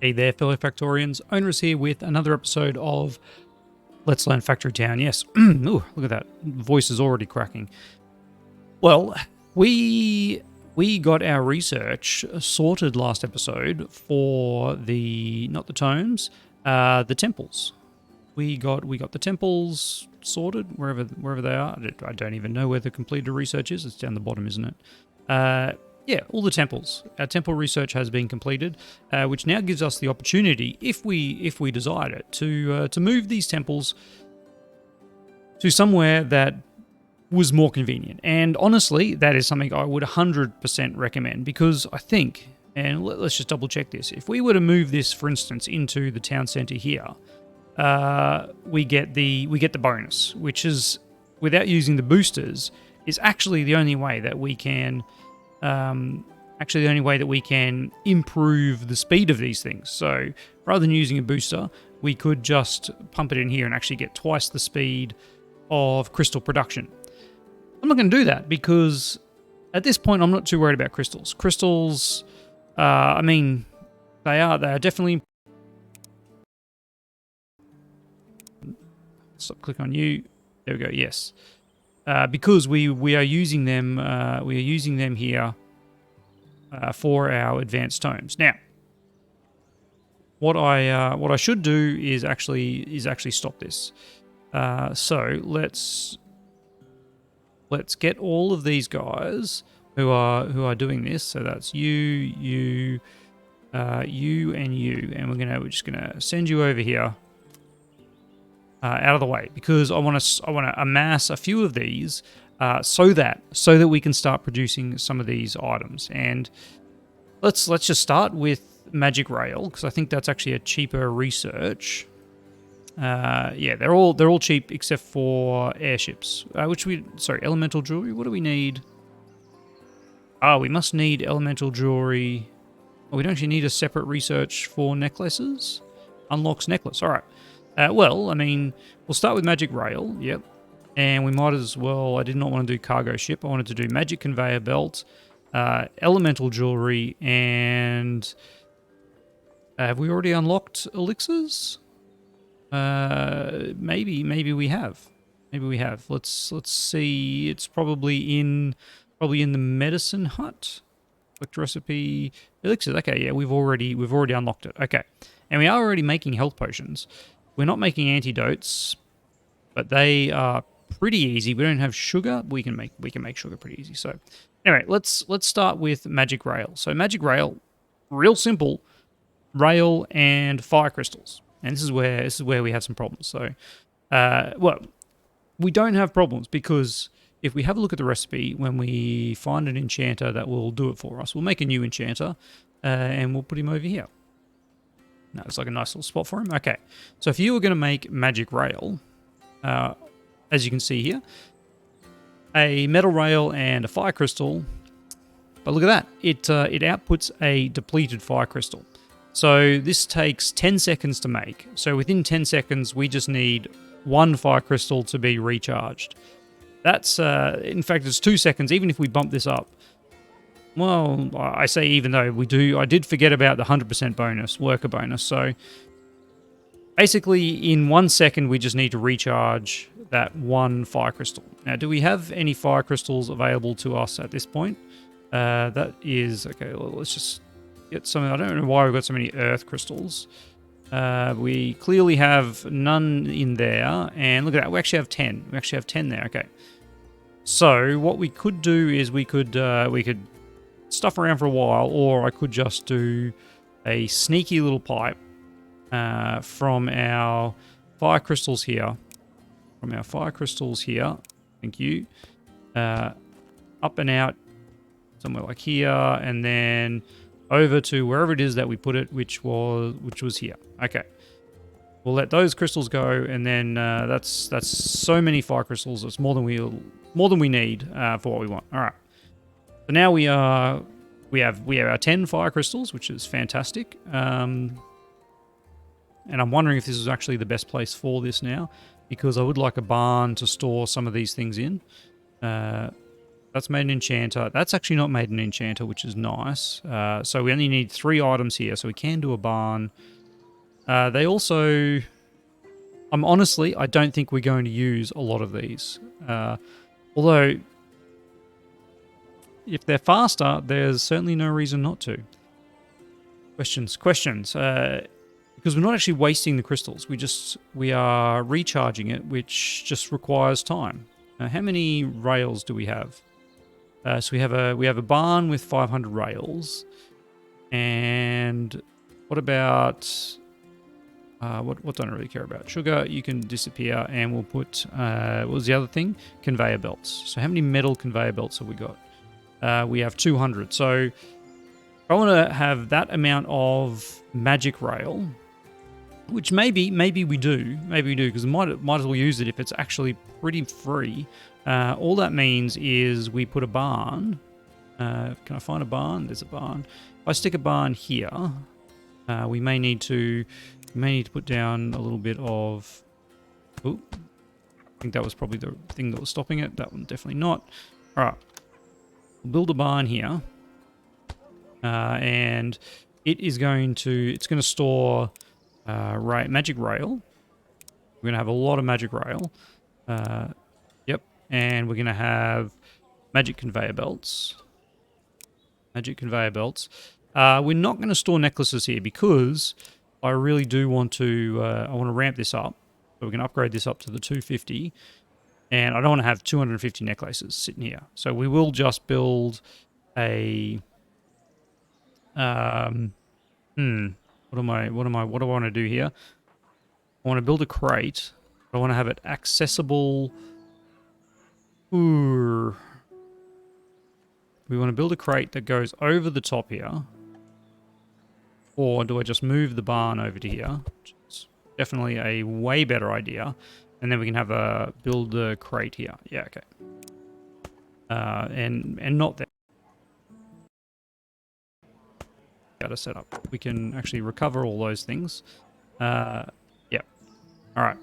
Hey there, fellow Factorians. Owners here with another episode of Let's Learn Factory Town. Yes, ooh, look at that. Voice is already cracking. Well, we got our research sorted last episode for not the tomes, the temples. We got the temples sorted wherever they are. I don't even know where the completed research is. It's down the bottom, isn't it? Yeah, all the temples. Our temple research has been completed, which now gives us the opportunity, if we decide it, to move these temples to somewhere that was more convenient. And honestly, that is something I would 100% recommend, because I think, and let's just double check this, if we were to move this, for instance, into the town center here, we get the bonus, which is, without using the boosters, is actually the only way that we can improve the speed of these things. So rather than using a booster, we could just pump it in here and actually get twice the speed of crystal production. I'm not going to do that because at this point I'm not too worried about crystals. Crystals, I mean, they are definitely. Stop, click on you. There we go. Yes. Because we are using them here for our advanced tomes. Now, what I should do is actually stop this. So let's get all of these guys who are doing this. So that's you, and you, and we're just gonna send you over here. Out of the way, because I want to amass a few of these so that we can start producing some of these items. And let's just start with Magic Rail, because I think that's actually a cheaper research. Yeah, they're all cheap except for airships, elemental jewelry. What do we need? We must need elemental jewelry. Oh, we don't actually need a separate research for necklaces. Unlocks necklace. All right. Well, I mean, we'll start with Magic Rail, yep. And we might as well, I did not want to do Cargo Ship. I wanted to do Magic Conveyor Belt, Elemental Jewelry, and have we already unlocked Elixirs? Maybe we have. Maybe we have. Let's see. It's probably in the Medicine Hut. Collect recipe, Elixirs. Okay, yeah, we've already unlocked it. Okay. And we are already making health potions. We're not making antidotes, but they are pretty easy. We don't have sugar. We can make sugar pretty easy. So anyway, let's start with Magic Rail. So Magic Rail, real simple, rail and fire crystals. And this is where we have some problems. So well, we don't have problems because if we have a look at the recipe, when we find an enchanter that will do it for us, we'll make a new enchanter and we'll put him over here. No, it's like a nice little spot for him. Okay, so if you were going to make Magic Rail, as you can see here, a metal rail and a fire crystal, but look at that, it outputs a depleted fire crystal. So this takes 10 seconds to make. So within 10 seconds, we just need one fire crystal to be recharged. That's, in fact, it's 2 seconds, even if we bump this up. Well, I say even though I did forget about the 100% bonus, worker bonus. So basically in 1 second, we just need to recharge that one fire crystal. Now, do we have any fire crystals available to us at this point? That is, okay, well, let's just get some. I don't know why we've got so many earth crystals. We clearly have none in there. And look at that, we actually have 10. We actually have 10 there, okay. So what we could do is we could stuff around for a while, or I could just do a sneaky little pipe from our fire crystals here. Thank you. Up and out somewhere like here, and then over to wherever it is that we put it, which was here. Okay. We'll let those crystals go, and then that's so many fire crystals. It's more than we need for what we want. All right. So now we have our 10 fire crystals, which is fantastic. And I'm wondering if this is actually the best place for this now, because I would like a barn to store some of these things in. That's made an enchanter. That's actually not made an enchanter, which is nice. So we only need 3 items here, so we can do a barn. They also... honestly, I don't think we're going to use a lot of these. Although, if they're faster, there's certainly no reason not to. Questions. Because we're not actually wasting the crystals. We are recharging it, which just requires time. How many rails do we have? So we have a barn with 500 rails. And what about... what don't I really care about? Sugar, you can disappear, and we'll put... what was the other thing? Conveyor belts. So how many metal conveyor belts have we got? We have 200. So if I want to have that amount of magic rail, which maybe we do, because we might as well use it if it's actually pretty free. All that means is we put a barn. Can I find a barn? There's a barn. If I stick a barn here, we may need to put down a little bit of... Oh, I think that was probably the thing that was stopping it. That one definitely not. All right. We'll build a barn here. And it's going to store magic rail. We're going to have a lot of magic rail. Yep. And we're going to have magic conveyor belts. We're not going to store necklaces here because I really do want to... I want to ramp this up. So we're going to upgrade this up to the 250. And I don't want to have 250 necklaces sitting here. So we will just build a... what do I want to do here? I want to build a crate. I want to have it accessible. Ooh. We want to build a crate that goes over the top here. Or do I just move the barn over to here? Which is definitely a way better idea. And then we can have build a crate here. Yeah, okay. And not that. Got to set up. We can actually recover all those things. Yeah. All right.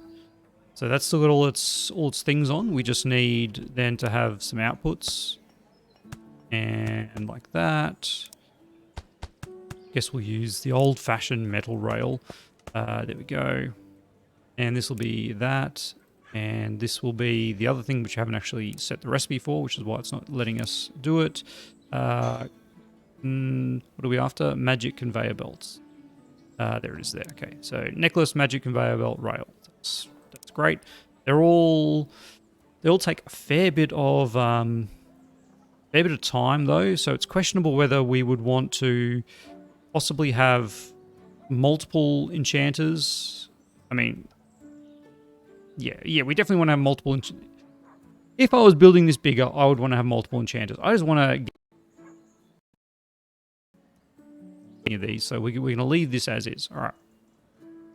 So that's still got all its things on. We just need then to have some outputs. And like that. Guess we'll use the old-fashioned metal rail. There we go. And this will be that. And this will be the other thing which I haven't actually set the recipe for, which is why it's not letting us do it. What are we after? Magic conveyor belts. There it is there. Okay, so necklace, magic conveyor belt, rail. That's great. They all take a fair bit of time though, so it's questionable whether we would want to possibly have multiple enchanters. I mean, yeah, we definitely want to have multiple. If I was building this bigger, I would want to have multiple enchanters. I just want to get any of these, so we're going to leave this as is. All right.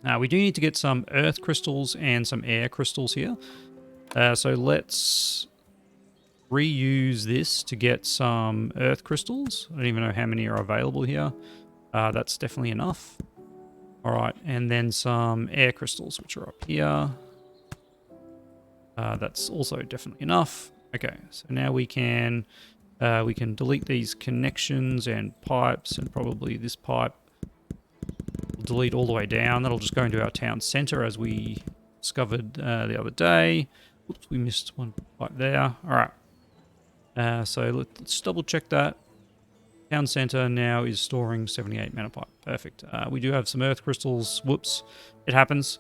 Now we do need to get some earth crystals and some air crystals here. So let's reuse this to get some earth crystals. I don't even know how many are available here. That's definitely enough. All right, and then some air crystals, which are up here. That's also definitely enough. Okay, so now we can delete these connections and pipes, and probably this pipe will delete all the way down. That'll just go into our town center as we discovered the other day. Oops, we missed one pipe there. All right. So let's double check that. Town center now is storing 78 mana pipe. Perfect. We do have some earth crystals. Whoops, it happens.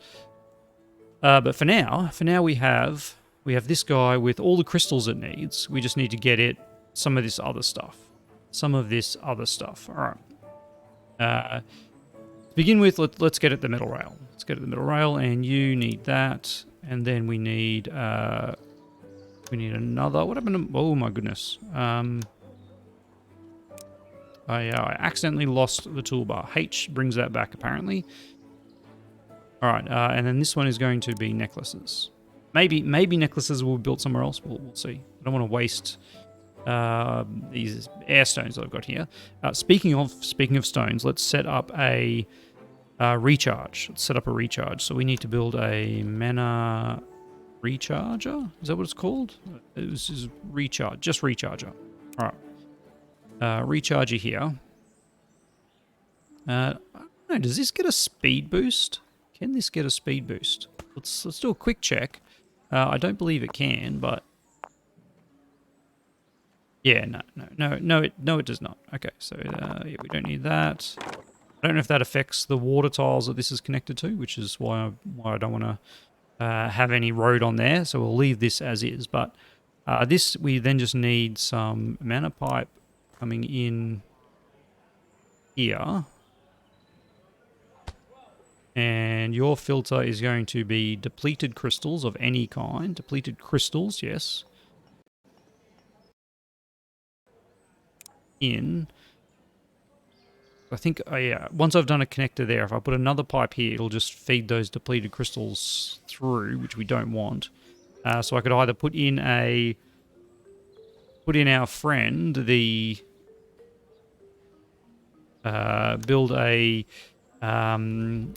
But for now we have this guy with all the crystals it needs. We just need to get it some of this other stuff. All right. To begin with, let's get at the metal rail. Let's get at the metal rail, and you need that, and then we need another. What happened to... Oh my goodness. I accidentally lost the toolbar. H brings that back, apparently. All right, and then this one is going to be necklaces. Maybe necklaces will be built somewhere else. We'll see. I don't want to waste these air stones that I've got here. Speaking of stones, let's set up a recharge. So we need to build a mana recharger. Is that what it's called? It was just recharge, just recharger. All right. Recharger here. I don't know, does this get a speed boost? Can this get a speed boost? Let's do a quick check. I don't believe it can, but yeah, no, it does not. Okay, so yeah, we don't need that. I don't know if that affects the water tiles that this is connected to, which is why I don't want to have any road on there. So we'll leave this as is. But this, we then just need some mana pipe coming in here. And your filter is going to be depleted crystals of any kind. Depleted crystals, yes. In. I think, yeah, once I've done a connector there, if I put another pipe here, it'll just feed those depleted crystals through, which we don't want. So I could either put in our friend, the, build a mana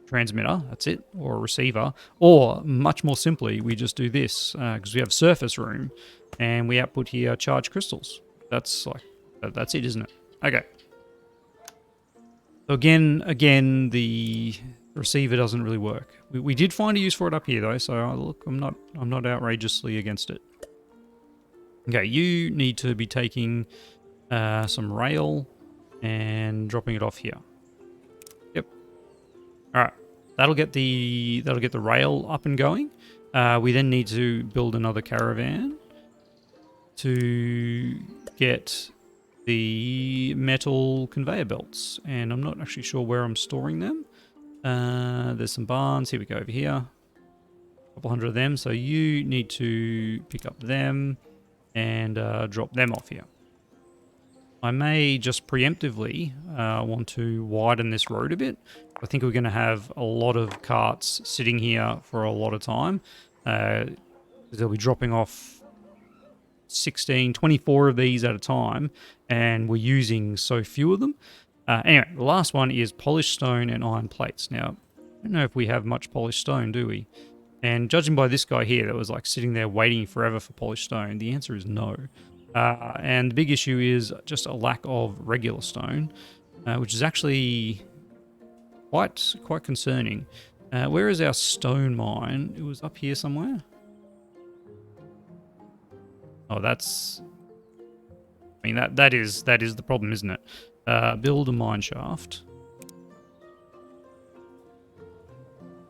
transmitter, that's it, or a receiver, or much more simply, we just do this, because we have surface room, and we output here charged crystals. That's it, isn't it? Okay. So again, the receiver doesn't really work. We did find a use for it up here though, so look, I'm not outrageously against it. Okay, you need to be taking some rail and dropping it off here. Yep. All right. That'll get the rail up and going. We then need to build another caravan to get the metal conveyor belts, and I'm not actually sure where I'm storing them. There's some barns. Here we go, over here. A couple hundred of them. So you need to pick up them and drop them off here. I may just preemptively want to widen this road a bit. I think we're going to have a lot of carts sitting here for a lot of time. They'll be dropping off 16, 24 of these at a time, and we're using so few of them. Anyway, the last one is polished stone and iron plates. Now, I don't know if we have much polished stone, do we? And judging by this guy here that was like sitting there waiting forever for polished stone, the answer is no. And the big issue is just a lack of regular stone, which is actually quite concerning. Where is our stone mine? It was up here somewhere. Oh, that's... I mean, that is the problem, isn't it? Build a mine shaft.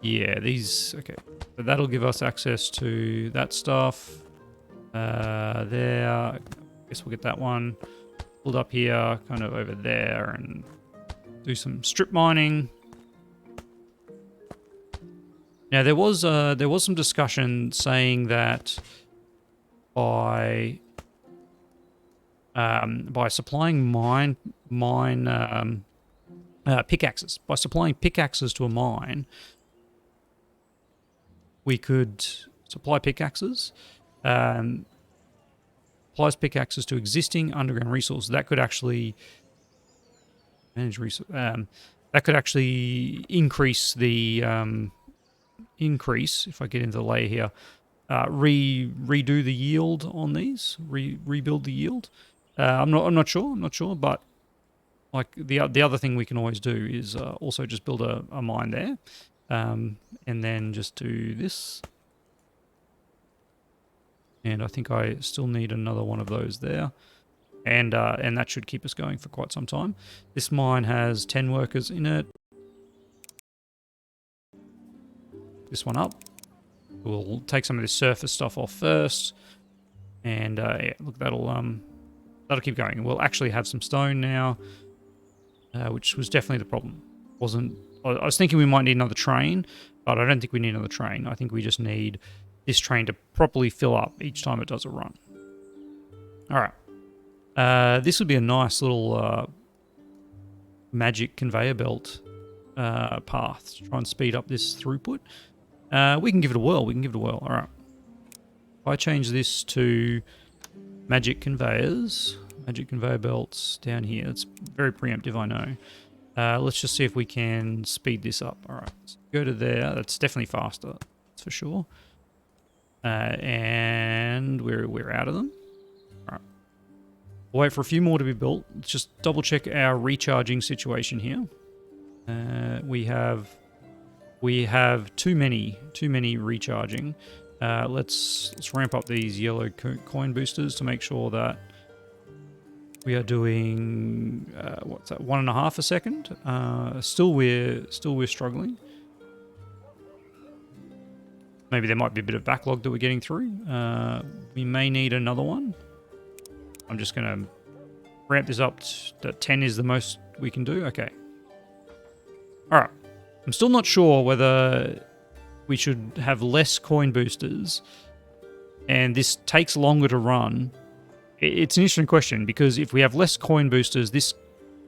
Yeah, these... Okay. So that'll give us access to that stuff. There. I guess we'll get that one. Build up here, kind of over there, and do some strip mining. Now, there was some discussion saying that by supplying pickaxes, by supplying pickaxes to a mine, we could supply pickaxes, applies pickaxes to existing underground resources. That could actually manage resource. That could actually increase the if I get into the layer here. Redo the yield on these, rebuild the yield. I'm not sure, but like the other thing we can always do is also just build a mine there, and then just do this. And I think I still need another one of those there, and that should keep us going for quite some time. This mine has 10 workers in it. This one up. We'll take some of this surface stuff off first, and yeah, look, that'll keep going. We'll actually have some stone now, which was definitely the problem. I was thinking we might need another train, but I don't think we need another train. I think we just need this train to properly fill up each time it does a run. All right, this would be a nice little magic conveyor belt path to try and speed up this throughput. We can give it a whirl. All right. If I change this to magic conveyors, magic conveyor belts down here. It's very preemptive, I know. Let's just see if we can speed this up. All right. So go to there. That's definitely faster. that's for sure. And we're out of them. All right. We'll wait for a few more to be built. Let's just double check our recharging situation here. We have too many recharging. Let's ramp up these yellow coin boosters to make sure that we are doing what's that, 1.5 a second. Still we're struggling. Maybe there might be a bit of backlog that we're getting through. We may need another one. I'm just going to ramp this up to 10 is the most we can do. Okay. All right. I'm still not sure whether we should have less coin boosters and this takes longer to run. It's an interesting question because if we have less coin boosters, this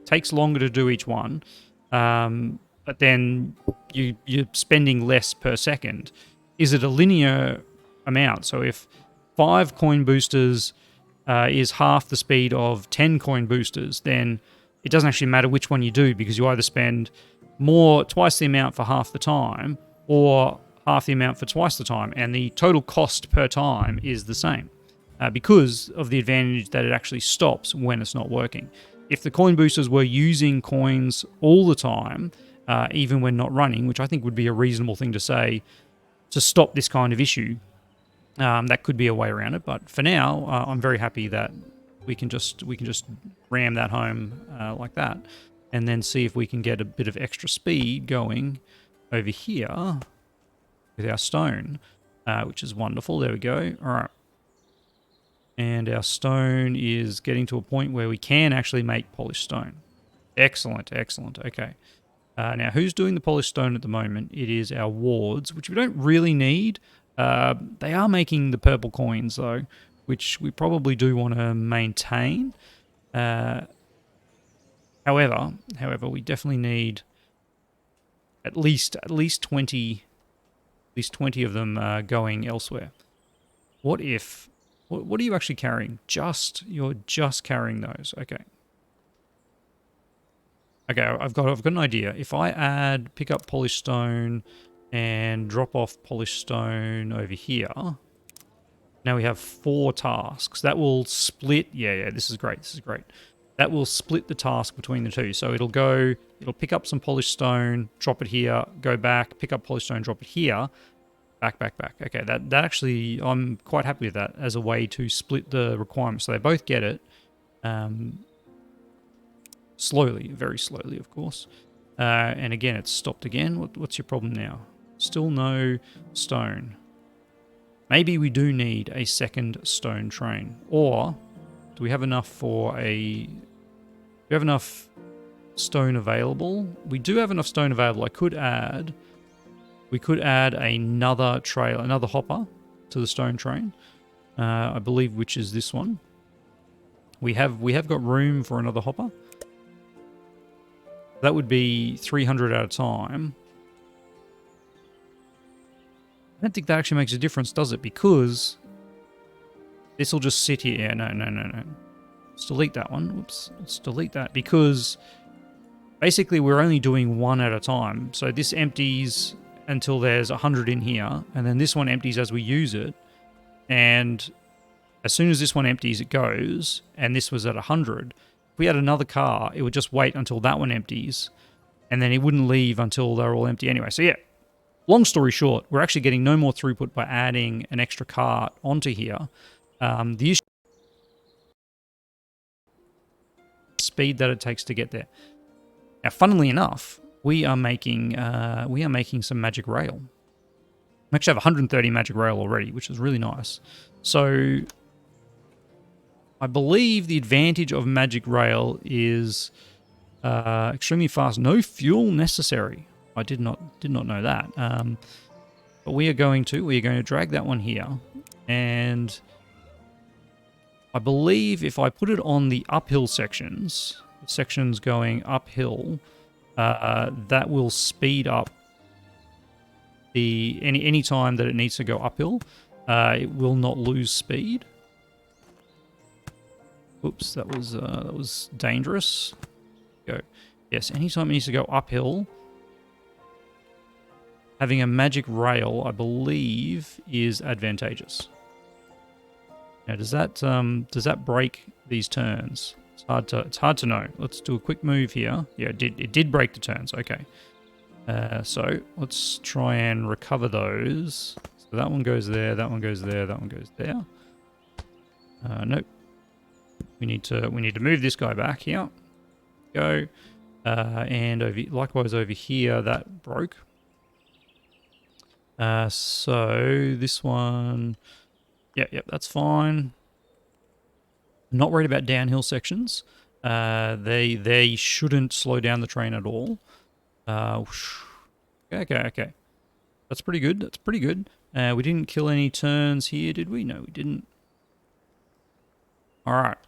takes longer to do each one. But then you're spending less per second. Is it a linear amount? So if 5 coin boosters is half the speed of 10 coin boosters, then it doesn't actually matter which one you do because you either spend twice the amount for half the time or half the amount for twice the time, and the total cost per time is the same because of the advantage that it actually stops when it's not working. If the coin boosters were using coins all the time, even when not running, which I think would be a reasonable thing to say, to stop this kind of issue, that could be a way around it. But for now, I'm very happy that we can just ram that home like that, and then see if we can get a bit of extra speed going over here with our stone, which is wonderful. There we go. All right, and our stone is getting to a point where we can actually make polished stone. Excellent, excellent. Okay. Now, who's doing the polished stone at the moment? It is our wards, which we don't really need. They are making the purple coins, though, which we probably do want to maintain. However, we definitely need at least 20 of them going elsewhere. What if? What are you actually carrying? You're just carrying those. Okay. Okay, I've got an idea. If I pick up polished stone and drop off polished stone over here, now we have 4 tasks. That will split. Yeah, this is great. That will split the task between the two. So it'll pick up some polished stone, drop it here, go back, pick up polished stone, drop it here, back. Okay, that actually, I'm quite happy with that as a way to split the requirements. So they both get it. Slowly, very slowly, of course. And again, it's stopped again. What's your problem now? Still no stone. Maybe we do need a second stone train. Or do we have enough do we have enough stone available? We do have enough stone available. We could add another hopper to the stone train. I believe, which is this one. We have got room for another hopper. That would be 300 at a time. I don't think that actually makes a difference, does it? Because this will just sit here. No. Let's delete that one. Whoops. Let's delete that because basically we're only doing 1 at a time. So this empties until there's 100 in here, and then this one empties as we use it. And as soon as this one empties, it goes, and this was at 100. If we had another car, it would just wait until that one empties, and then it wouldn't leave until they're all empty anyway. So yeah, long story short, we're actually getting no more throughput by adding an extra cart onto here. The issue is the speed that it takes to get there. Now, funnily enough, we are making some magic rail. We actually have 130 magic rail already, which is really nice. So I believe the advantage of magic rail is extremely fast. No fuel necessary. I did not know that. But we are going to drag that one here, and I believe if I put it on the uphill sections going uphill, that will speed up any time that it needs to go uphill. It will not lose speed. Oops, that was dangerous. Go. Yes, anytime it needs to go uphill, having a magic rail, I believe, is advantageous. Now, does that break these turns? It's hard to know. Let's do a quick move here. Yeah, it did break the turns. Okay. So let's try and recover those. So that one goes there, that one goes there, that one goes there. Nope. We need to move this guy back here. Go. And likewise over here, that broke. So this one, yep, that's fine. Not worried about downhill sections. They shouldn't slow down the train at all. Okay. That's pretty good. That's pretty good. We didn't kill any turns here, did we? No, we didn't. All right.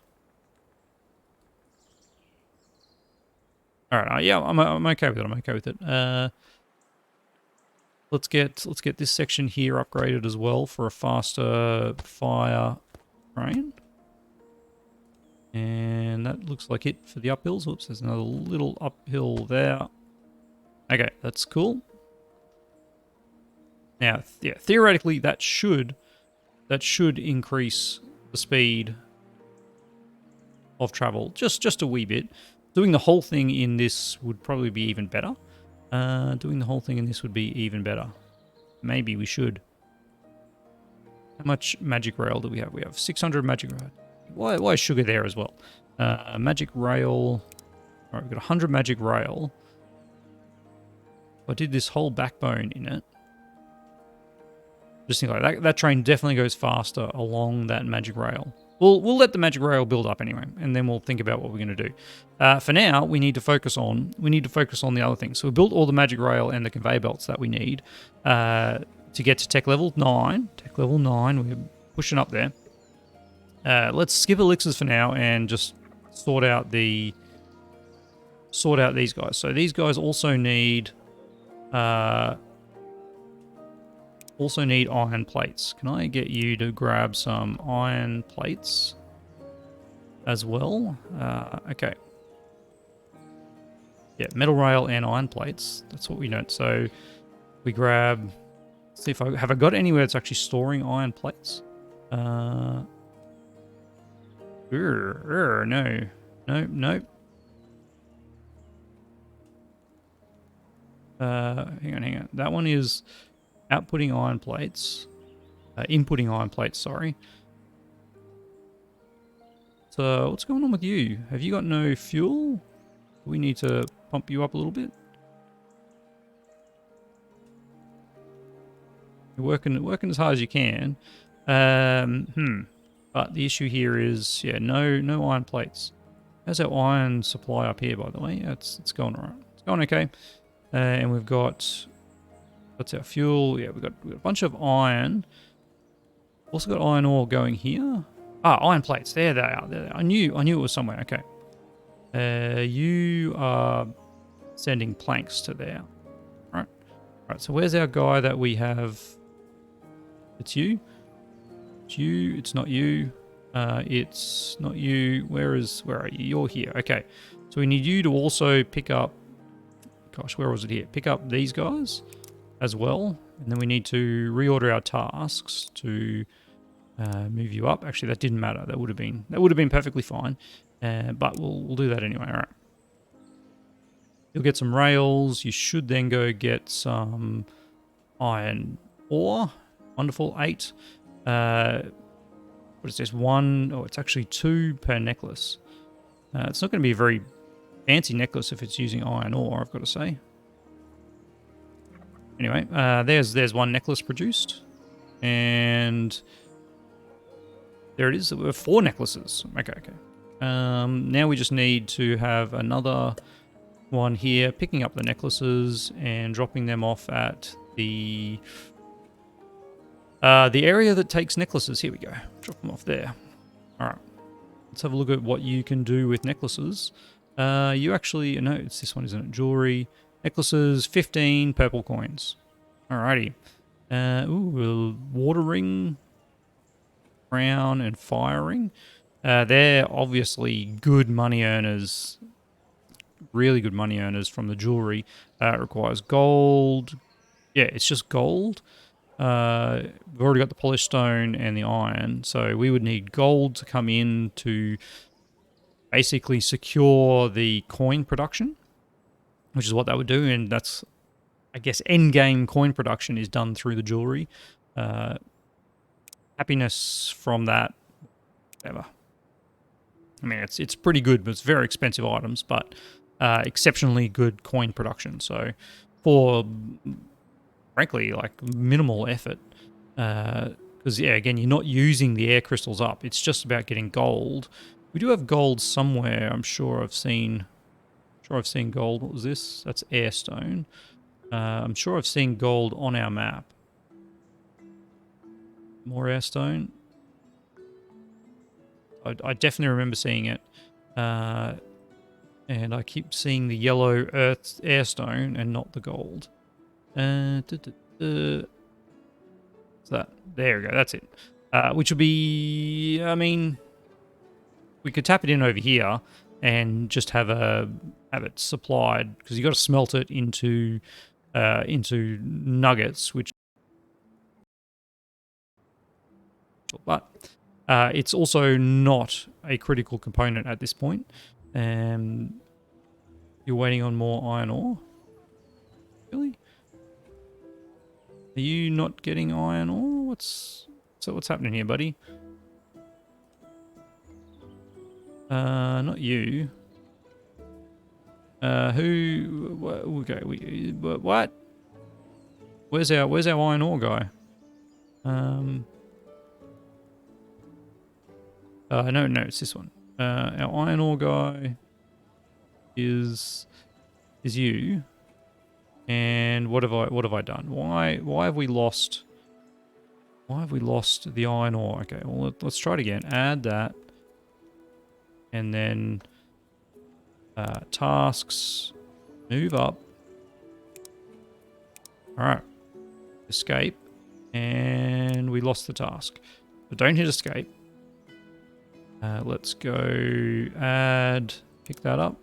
All right. Yeah, I'm okay with it. I'm okay with it. Let's get this section here upgraded as well for a faster fire train. And that looks like it for the uphills. Oops, there's another little uphill there. Okay, that's cool. Now, yeah, theoretically, that should increase the speed of travel just a wee bit. Doing the whole thing in this would probably be even better. Doing the whole thing in this would be even better. Maybe we should. How much magic rail do we have? We have 600 magic rail. Why is sugar there as well? Magic rail. All right, we've got 100 magic rail. If I did this whole backbone in it, just think like that. That train definitely goes faster along that magic rail. We'll let the magic rail build up anyway, and then we'll think about what we're going to do. For now, we need to focus on the other things. So we built all the magic rail and the conveyor belts that we need to get to tech level 9. Tech level 9, we're pushing up there. Let's skip elixirs for now and just sort out these guys. So these guys also need iron plates. Can I get you to grab some iron plates as well? Okay. Yeah, metal rail and iron plates. That's what we know. So we grab. Let's see if I got anywhere that's actually storing iron plates. No. Nope. Hang on. That one is outputting iron plates. Inputting iron plates, sorry. So, what's going on with you? Have you got no fuel? We need to pump you up a little bit. You're working as hard as you can. But the issue here is, yeah, no iron plates. How's our iron supply up here, by the way? Yeah, it's going all right. It's going okay. And we've got, what's our fuel? Yeah, we've got a bunch of iron. Also got iron ore going here. Ah, iron plates. There they are. There they are. I knew it was somewhere. Okay. You are sending planks to there. Right. Right. So where's our guy that we have? It's you. It's you. It's not you. It's not you. Where are you? You're here. Okay. So we need you to also pick up. Gosh, where was it here? Pick up these guys as well, and then we need to reorder our tasks to move you up. Actually, that didn't matter. That would have been perfectly fine. But we'll do that anyway. All right. You'll get some rails. You should then go get some iron ore. Wonderful. 8. What is this? 1? Oh, it's actually 2 per necklace. It's not going to be a very fancy necklace if it's using iron ore, I've got to say. Anyway, there's 1 necklace produced. And there it is. 4 necklaces. Okay. Now we just need to have another one here, picking up the necklaces and dropping them off at the area that takes necklaces. Here we go. Drop them off there. All right. Let's have a look at what you can do with necklaces. You actually, no, it's this one, isn't it? Jewelry. Necklaces, 15 purple coins. Alrighty. Watering, crown, and firing. They're obviously good money earners. Really good money earners from the jewelry. It requires gold, Yeah, it's just gold. We've already got the polished stone and the iron, so we would need gold to come in to basically secure the coin production, which is what that would do, and that's, I guess, end game coin production is done through the jewelry. Happiness from that, whatever. I mean, it's pretty good, but it's very expensive items, but exceptionally good coin production. So for, frankly, like minimal effort, because yeah, again, you're not using the air crystals up. It's just about getting gold. We do have gold somewhere. I'm sure I've seen gold. What was this? That's airstone. I'm sure I've seen gold on our map. More airstone. I definitely remember seeing it. And I keep seeing the yellow earth airstone and not the gold. What's that? There we go. That's it. Which would be, I mean, we could tap it in over here and just have it supplied, because you got to smelt it into nuggets, which, but it's also not a critical component at this point. And you're waiting on more iron ore. Really? Are you not getting iron ore? What's happening here, buddy? Not you. Who? Okay, what? Where's our iron ore guy? No, it's this one. Our iron ore guy is you. And what have I done? Why have we lost? Why have we lost the iron ore? Okay, well, let's try it again. Add that, and then tasks, move up. All right, escape, and we lost the task. But don't hit escape. Let's go add, pick that up,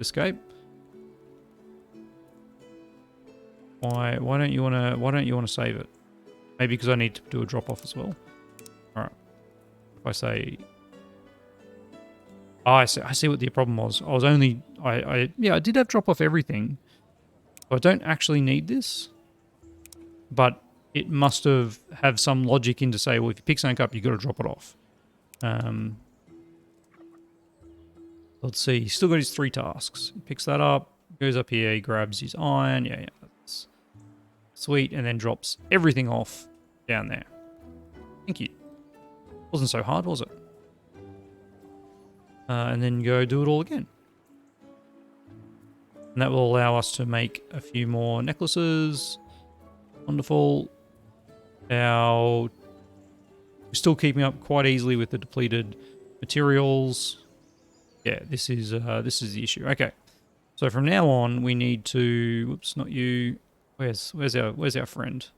escape. Why don't you wanna save it? Maybe because I need to do a drop off as well. All right. If I say, oh, I see what the problem was. I was only I did have drop off everything. So I don't actually need this, but it must have some logic in to say, well, if you pick something up, you got to drop it off. Let's see. He's still got his 3 tasks. He picks that up, goes up here, he grabs his iron. Yeah. That's sweet, and then drops everything off down there. Thank you. Wasn't so hard, was it? And then go do it all again. And that will allow us to make a few more necklaces. Wonderful. We're still keeping up quite easily with the depleted materials. Yeah, this is the issue. Okay. So from now on, we need to. Whoops, not you. Where's our friend?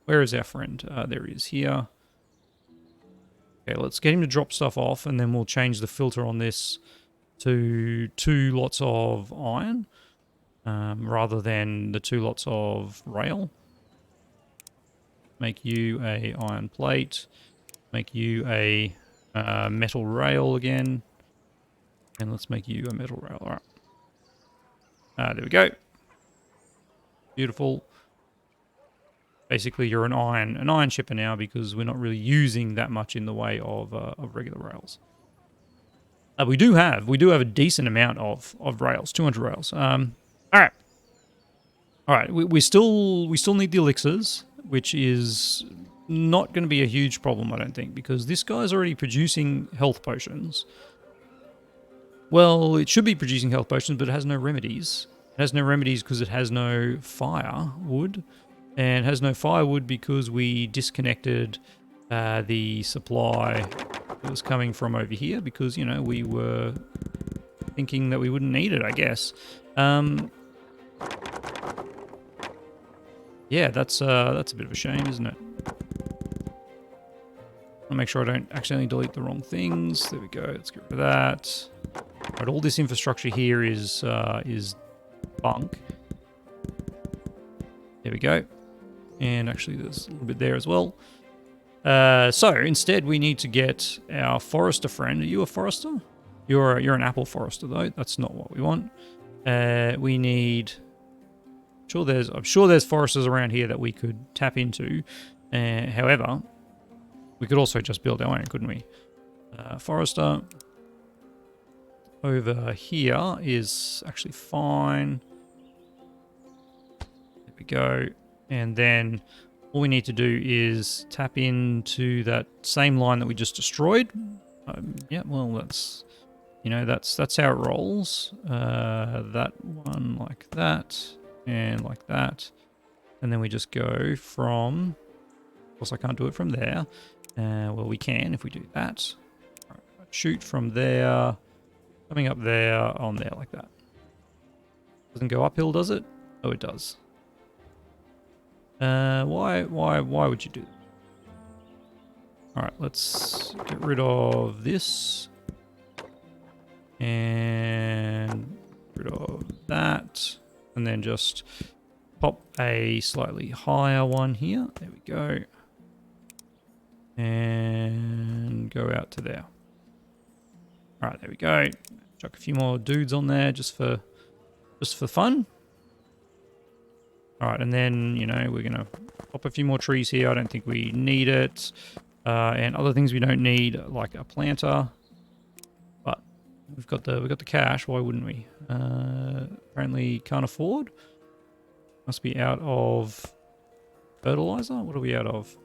Where is our friend? There he is, here. Okay, let's get him to drop stuff off, and then we'll change the filter on this to 2 lots of iron, rather than the 2 lots of rail. Make you a iron plate. Make you a metal rail again. And let's make you a metal rail. All right. There we go. Beautiful. Basically, you're an iron shipper now, because we're not really using that much in the way of regular rails. We do have a decent amount of rails, 200 rails. All right. We still need the elixirs, which is not going to be a huge problem, I don't think, because this guy's already producing health potions. Well, it should be producing health potions, but it has no remedies. It has no remedies because it has no firewood, and has no firewood because we disconnected the supply that was coming from over here, because, you know, we were thinking that we wouldn't need it, I guess. Yeah, that's a bit of a shame, isn't it? I'll make sure I don't accidentally delete the wrong things. There we go. Let's get rid of that. Right, all this infrastructure here is bunk. There we go. And actually there's a little bit there as well. So instead we need to get our forester friend. Are you a forester? You're an apple forester though. That's not what we want. We need... I'm sure there's foresters around here that we could tap into. However, we could also just build our own, couldn't we? Forester over here is actually fine. There we go. And then all we need to do is tap into that same line that we just destroyed. Yeah, well, that's, you know, that's how it rolls. That one like that, and like that. And then we just go from... Of course, I can't do it from there. Well, we can if we do that. Right, shoot from there, coming up there, on there like that. Doesn't go uphill, does it? Oh, it does. Why would you do that? All right, let's get rid of this and get rid of that, and then just pop a slightly higher one here. There we go. And go out to there. All right, there we go. Chuck a few more dudes on there just for fun. All right, and then, you know, we're gonna pop a few more trees here. I don't think we need it, and other things we don't need, like a planter. But we've got the cash. Why wouldn't we? Apparently can't afford. Must be out of fertilizer. What are we out of?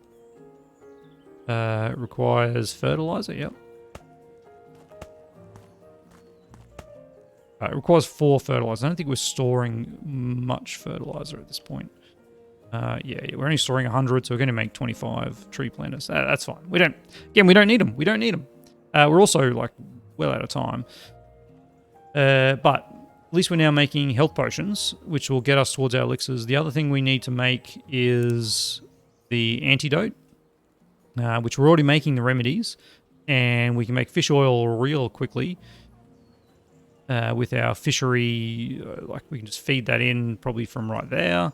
Requires fertilizer, yep. It requires 4 fertilizer. I don't think we're storing much fertilizer at this point. Yeah, we're only storing 100, so we're going to make 25 tree planters. That's fine. We don't need them. We don't need them. We're also, like, well out of time. But at least we're now making health potions, which will get us towards our elixirs. The other thing we need to make is the antidote. Which we're already making the remedies, and we can make fish oil real quickly with our fishery. Like, we can just feed that in probably from right there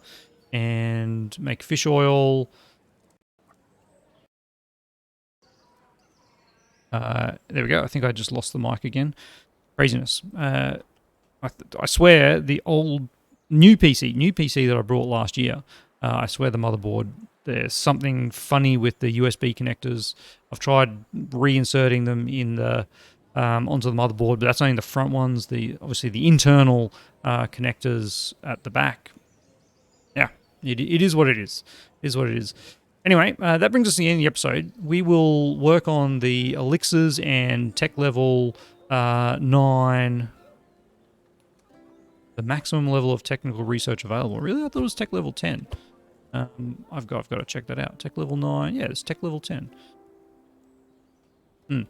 and make fish oil. There we go. I think I just lost the mic again. Craziness. I swear the new PC that I brought last year, I swear the motherboard, there's something funny with the USB connectors. I've tried reinserting them in the onto the motherboard, but that's only the front ones. Obviously the internal connectors at the back. Yeah, it is what it is. It is what it is. Anyway, that brings us to the end of the episode. We will work on the elixirs and tech level 9. The maximum level of technical research available. Really? I thought it was tech level 10. I've got to check that out. Tech level 9. Yeah, it's tech level 10. The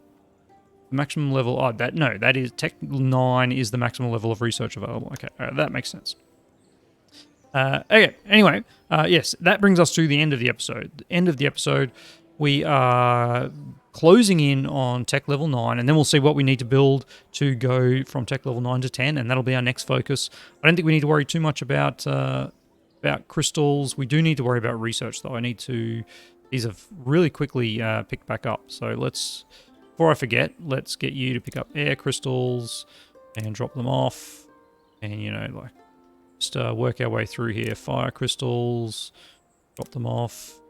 maximum level... Oh, that is... Tech 9 is the maximum level of research available. Okay, that makes sense. Okay, anyway, yes, that brings us to the end of the episode. The end of the episode, we are closing in on tech level 9, and then we'll see what we need to build to go from tech level 9 to 10, and that'll be our next focus. I don't think we need to worry too much about crystals. We do need to worry about research, though. These have really quickly picked back up. So before I forget, let's get you to pick up air crystals and drop them off, and, you know, like, just work our way through here. Fire crystals, drop them off.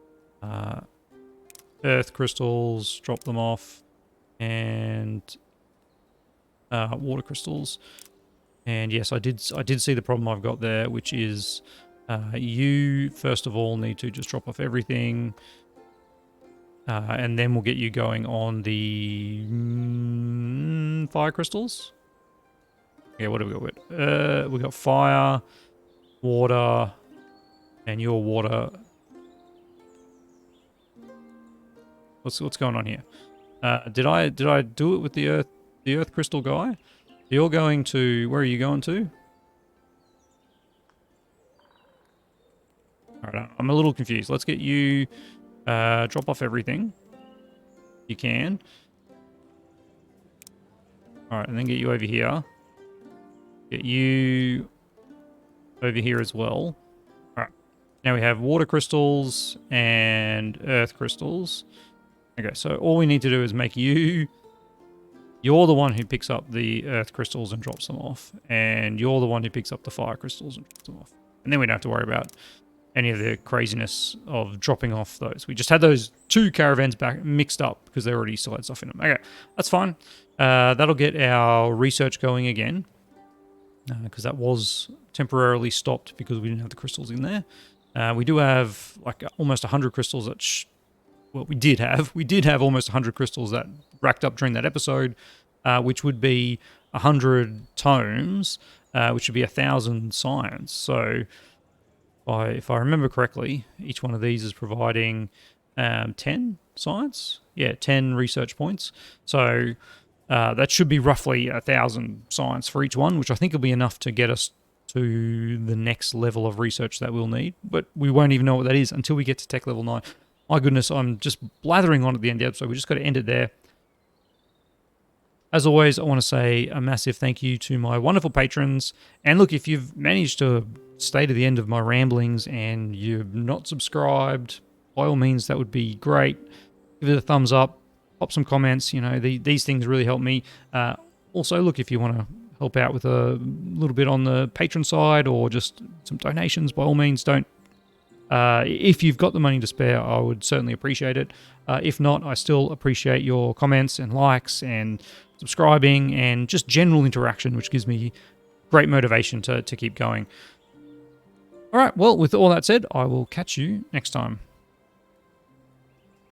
Earth crystals, drop them off. And water crystals. And yes, I did see the problem I've got there, which is you, first of all, need to just drop off everything. And then we'll get you going on the fire crystals. Yeah, what do we got with? We got fire, water, and your water. What's going on here? Did I do it with the earth crystal guy? You're going to... Where are you going to? Alright, I'm a little confused. Let's get you... drop off everything. You can. Alright, and then get you over here. Get you over here as well. Alright, Now we have water crystals and earth crystals. Okay, so all we need to do is make you... You're the one who picks up the earth crystals and drops them off. And you're the one who picks up the fire crystals and drops them off. And then we don't have to worry about any of the craziness of dropping off those. We just had those 2 caravans back mixed up because they already still had stuff in them. Okay, that's fine. That'll get our research going again. Because that was temporarily stopped because we didn't have the crystals in there. We do have like almost 100 crystals that... Well, we did have almost 100 crystals that racked up during that episode, which would be 100 tomes, which would be 1,000 science. So if I remember correctly, each one of these is providing 10 science. Yeah, 10 research points. So that should be roughly 1,000 science for each one, which I think will be enough to get us to the next level of research that we'll need. But we won't even know what that is until we get to tech level 9. My goodness, I'm just blathering on at the end of the episode. We just got to end it there. As always, I want to say a massive thank you to my wonderful patrons. And look, if you've managed to stay to the end of my ramblings and you're not subscribed, by all means, that would be great. Give it a thumbs up, pop some comments. You know, these things really help me. Also, look, if you want to help out with a little bit on the patron side or just some donations, by all means, don't. If you've got the money to spare, I would certainly appreciate it. If not, I still appreciate your comments and likes and subscribing and just general interaction, which gives me great motivation to keep going. All right, well, with all that said, I will catch you next time.